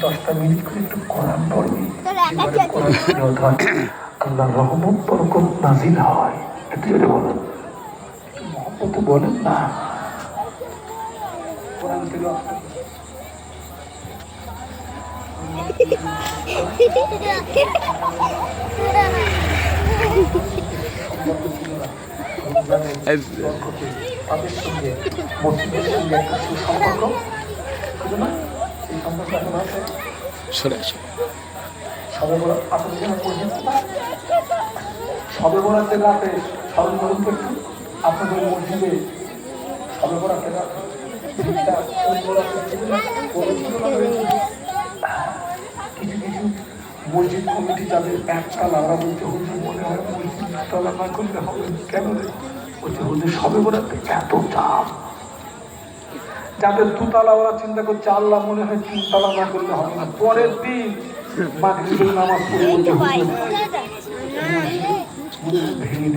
10টা মিনিট করে একটু কোরআন পড়বি, কোরআন তিলাওয়াত হয়, আল্লাহর রহমত বরকত নাজিল হয়। একটু জোরে বলেন, একটু মহব্বতে বলেন না। কোরআন তিলাওয়াত তাদের সঙ্গে মসজিদের সঙ্গে একটা সুসম্পর্ক ছিল না, সেই সম্পর্ক এখন আছে। সবে বরাত আপনাদের জন্য পর্যন্ত সবে বরাতের রাতে স্মরণ করুন তো একটু আপনাদের মসজিদে সবে বরাতের রাতে কিছু কিছু মসজিদ কমিটি যাদের একতলা, ওরা বলছে হুজুর মনে হয় মসজিদ দুতলা না করলে হবে। কেন রে? বলছে হুজুর সবে বরাতে এত চাপ। যাদের দুতলা ওরা চিন্তা করছে আল্লাহ মনে হয় 3তলা না করলে হবে না। পরের দিন মাগরিবের নামাজ পড়ে বলছে হুজুর